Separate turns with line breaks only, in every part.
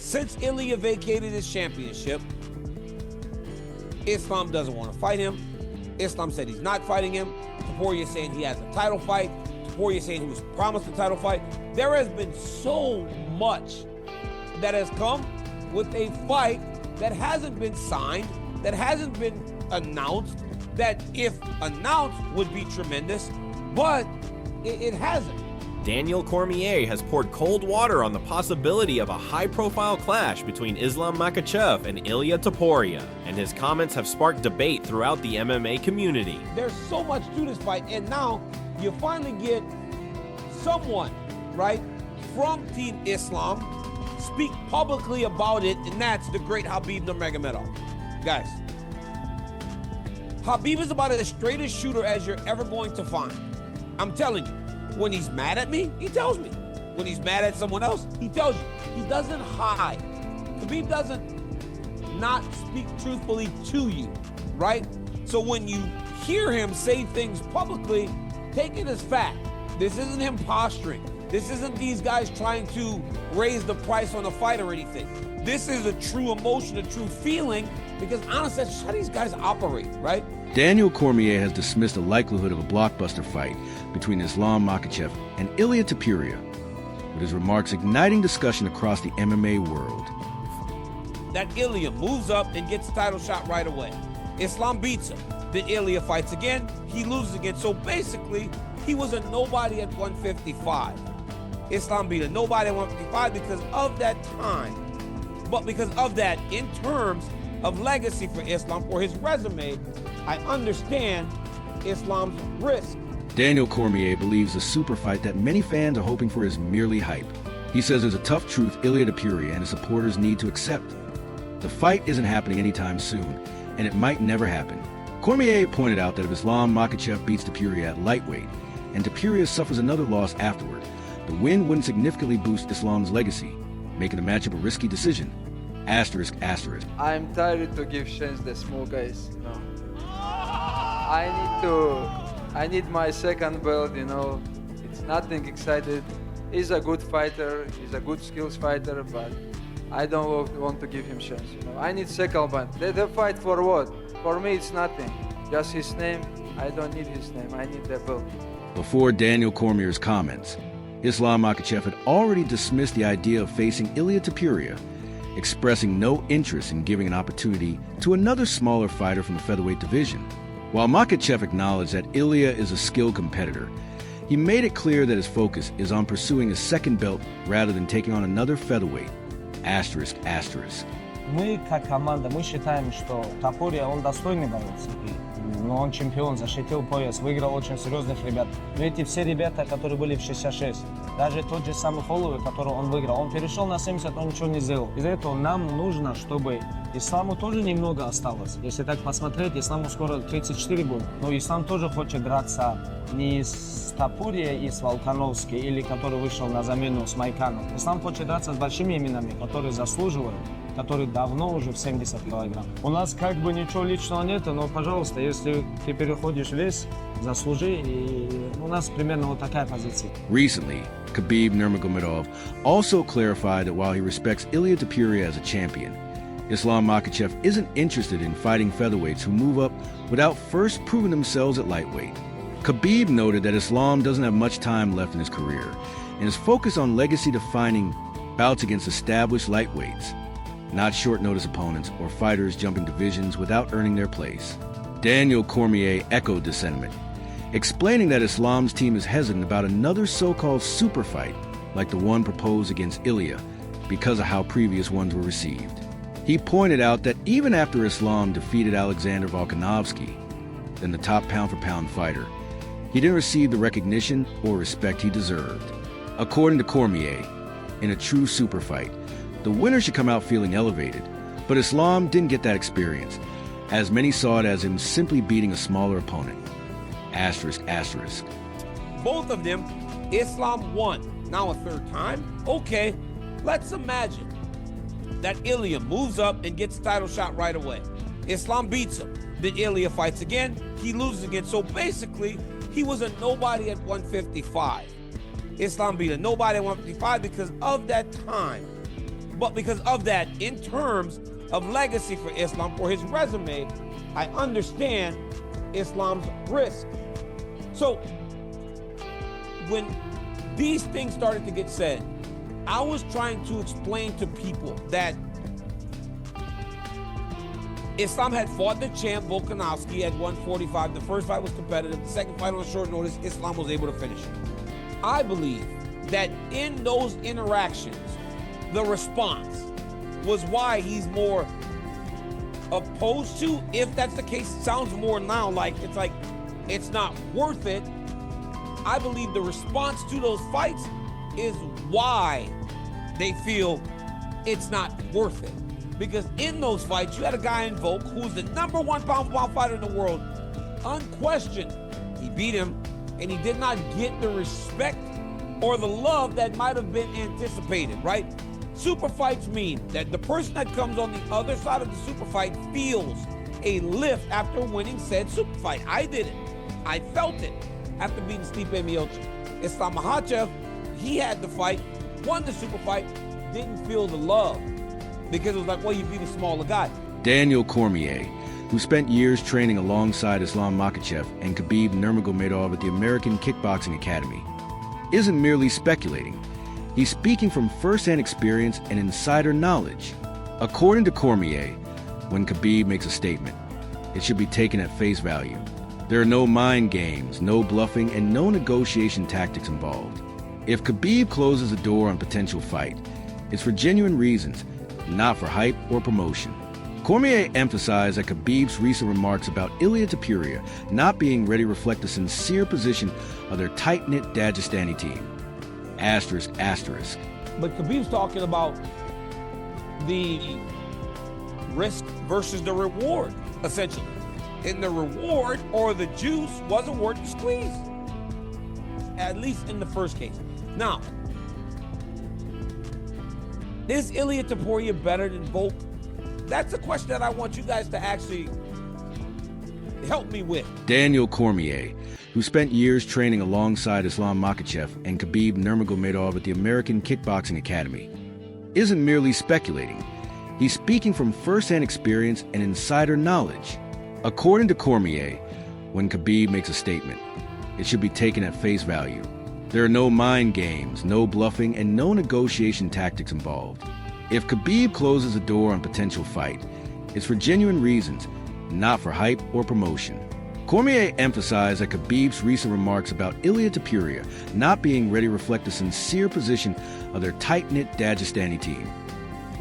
Since Ilia vacated his championship, Islam doesn't want to fight him. Islam said he's not fighting him. Topuria saying he has a title fight. Topuria saying he was promised a title fight. There has been so much that has come with a fight that hasn't been signed, that hasn't been announced, that if announced would be tremendous, but it hasn't.
Daniel Cormier has poured cold water on the possibility of a high-profile clash between Islam Makhachev and Ilia Topuria, and his comments have sparked debate throughout the MMA community.
There's so much to this fight, and now you finally get someone, right, from Team Islam speak publicly about it, and that's the great Khabib Nurmagomedov. Guys, Khabib is about as straight a shooter as you're ever going to find. I'm telling you. When he's mad at me, he tells me. When he's mad at someone else, he tells you. He doesn't hide. Khabib doesn't not speak truthfully to you, right? So when you hear him say things publicly, take it as fact. This isn't him posturing. This isn't these guys trying to raise the price on a fight or anything. This is a true emotion, a true feeling, because honestly, that's how these guys operate, right?
Daniel Cormier has dismissed the likelihood of a blockbuster fight between Islam Makhachev and Ilia Topuria, with his remarks igniting discussion across the MMA world.
That Ilia moves up and gets a title shot right away. Islam beats him. Then Ilia fights again. He loses again. So basically, he was a nobody at 155. Islam beat a nobody at 155 because of that time. But because of that, in terms of legacy for Islam, for his resume, I understand Islam's risk.
Daniel Cormier believes the super fight that many fans are hoping for is merely hype. He says there's a tough truth Ilia Topuria and his supporters need to accept. The fight isn't happening anytime soon, and it might never happen. Cormier pointed out that if Islam Makhachev beats Topuria at lightweight, and Topuria suffers another loss afterward, the win wouldn't significantly boost Islam's legacy, making the matchup a risky decision. Asterisk, asterisk.
I'm tired to give chance the small guys, you know. I need my second belt, you know. It's nothing excited. He's a good fighter, he's a good skills fighter, but I don't want to give him chance, you know. I need second belt. The fight for what? For me, it's nothing. Just his name. I don't need his name. I need the belt.
Before Daniel Cormier's comments, Islam Makhachev had already dismissed the idea of facing Ilia Topuria, expressing no interest in giving an opportunity to another smaller fighter from the featherweight division. While Makhachev acknowledged that Ilia is a skilled competitor, he made it clear that his focus is on pursuing a second belt rather than taking on another featherweight. Asterisk, asterisk.
Мы, как команда, мы считаем, что Topuria, он достойный боец. Но он чемпион, защитил пояс, выиграл очень серьезных ребят. Но эти все ребята, которые были в 66, даже тот же самый Холлоуэй, который он выиграл, он перешел на 70, он ничего не сделал. Из-за этого нам нужно, чтобы Исламу тоже немного осталось. Если так посмотреть, Исламу скоро 34 будет. Но Ислам тоже хочет драться не с Topuria и с Волконовским, или который вышел на замену с Майканом. Ислам хочет драться с большими именами, которые заслуживают, который давно уже в 70 килограмм. У нас как бы ничего личного нет, но, пожалуйста, если ты переходишь вес, заслужи, и у нас примерно вот такая позиция.
Recently, Khabib Nurmagomedov also clarified that while he respects Ilia Topuria as a champion, Islam Makhachev isn't interested in fighting featherweights who move up without first proving themselves at lightweight. Khabib noted that Islam doesn't have much time left in his career and is focused on legacy-defining bouts against established lightweights, not short-notice opponents or fighters jumping divisions without earning their place. Daniel Cormier echoed the sentiment, explaining that Islam's team is hesitant about another so-called super fight like the one proposed against Ilia because of how previous ones were received. He pointed out that even after Islam defeated Alexander Volkanovski, then the top pound-for-pound fighter, he didn't receive the recognition or respect he deserved. According to Cormier, in a true super fight, the winner should come out feeling elevated, but Islam didn't get that experience, as many saw it as him simply beating a smaller opponent. Asterisk, asterisk.
Both of them, Islam won. Now a third time? Okay, let's imagine that Ilia moves up and gets a title shot right away. Islam beats him. Then Ilia fights again. He loses again. So basically, he was a nobody at 155. Islam beat a nobody at 155 because of that time. But because of that, in terms of legacy for Islam, for his resume, I understand Islam's risk. So when these things started to get said, I was trying to explain to people that Islam had fought the champ Volkanovski at 145. The first fight was competitive. The second fight on short notice, Islam was able to finish it. I believe that in those interactions, the response was why he's more opposed to, if that's the case, it sounds more now like it's not worth it. I believe the response to those fights is why they feel it's not worth it. Because in those fights, you had a guy in Volk who's the #1 pound-for-pound fighter in the world, unquestioned. He beat him, and he did not get the respect or the love that might have been anticipated, right? Super fights mean that the person that comes on the other side of the super fight feels a lift after winning said super fight. I did it. I felt it after beating Stipe Miocic. Islam Makhachev, he had the fight, won the super fight, didn't feel the love because it was like, well, you beat a smaller guy.
Daniel Cormier, who spent years training alongside Islam Makhachev and Khabib Nurmagomedov at the American Kickboxing Academy, isn't merely speculating. He's speaking from first-hand experience and insider knowledge. According to Cormier, when Khabib makes a statement, it should be taken at face value. There are no mind games, no bluffing, and no negotiation tactics involved. If Khabib closes the door on potential fight, it's for genuine reasons, not for hype or promotion. Cormier emphasized that Khabib's recent remarks about Ilia Topuria not being ready reflect the sincere position of their tight-knit Dagestani team. Asterisk, asterisk.
But Khabib's talking about the risk versus the reward, essentially. And the reward or the juice wasn't worth the squeeze, at least in the first case. Now, is Ilia Topuria better than Volk? That's a question that I want you guys to actually help me with.
Daniel Cormier, who spent years training alongside Islam Makhachev and Khabib Nurmagomedov at the American Kickboxing Academy, isn't merely speculating. He's speaking from first-hand experience and insider knowledge. According to Cormier, when Khabib makes a statement, it should be taken at face value. There are no mind games, no bluffing, and no negotiation tactics involved. If Khabib closes the door on potential fight, it's for genuine reasons, not for hype or promotion. Cormier emphasized that Khabib's recent remarks about Ilia Topuria not being ready reflect the sincere position of their tight-knit Dagestani team.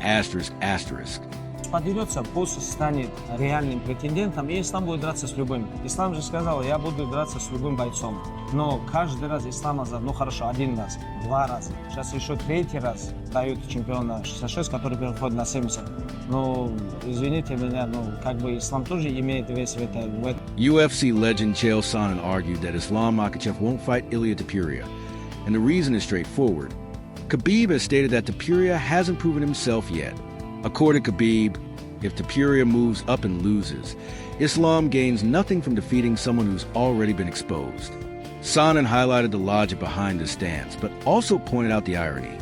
Asterisk, asterisk.
Подерется, пусть станет реальным претендентом, и Ислам будет драться с любым. Ислам же сказал, я буду драться с любым бойцом. Но каждый раз Ислама, ну хорошо, один раз, два раза. Сейчас еще третий раз дают чемпиона 66, который переходит на 70. Ну, извините меня, ну, как бы Ислам тоже имеет вес в этом.
UFC legend Chael Sonnen argued that Islam Makhachev won't fight Ilia Topuria, and the reason is straightforward. Khabib has stated that Topuria hasn't proven himself yet. According to Khabib, if Topuria moves up and loses, Islam gains nothing from defeating someone who's already been exposed. Sonnen highlighted the logic behind this stance, but also pointed out the irony.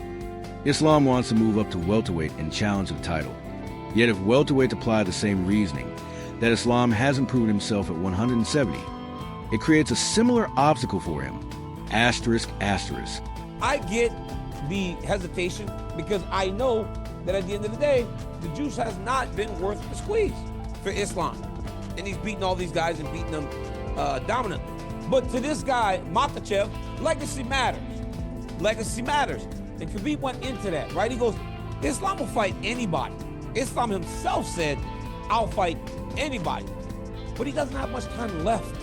Islam wants to move up to welterweight and challenge the title. Yet if welterweights apply the same reasoning, that Islam hasn't proven himself at 170, it creates a similar obstacle for him. Asterisk, asterisk.
I get the hesitation because I know that at the end of the day, the juice has not been worth the squeeze for Islam. And he's beating all these guys and beating them dominantly. But to this guy, Makhachev, legacy matters. Legacy matters. And Khabib went into that, right? He goes, Islam will fight anybody. Islam himself said, I'll fight anybody. But he doesn't have much time left.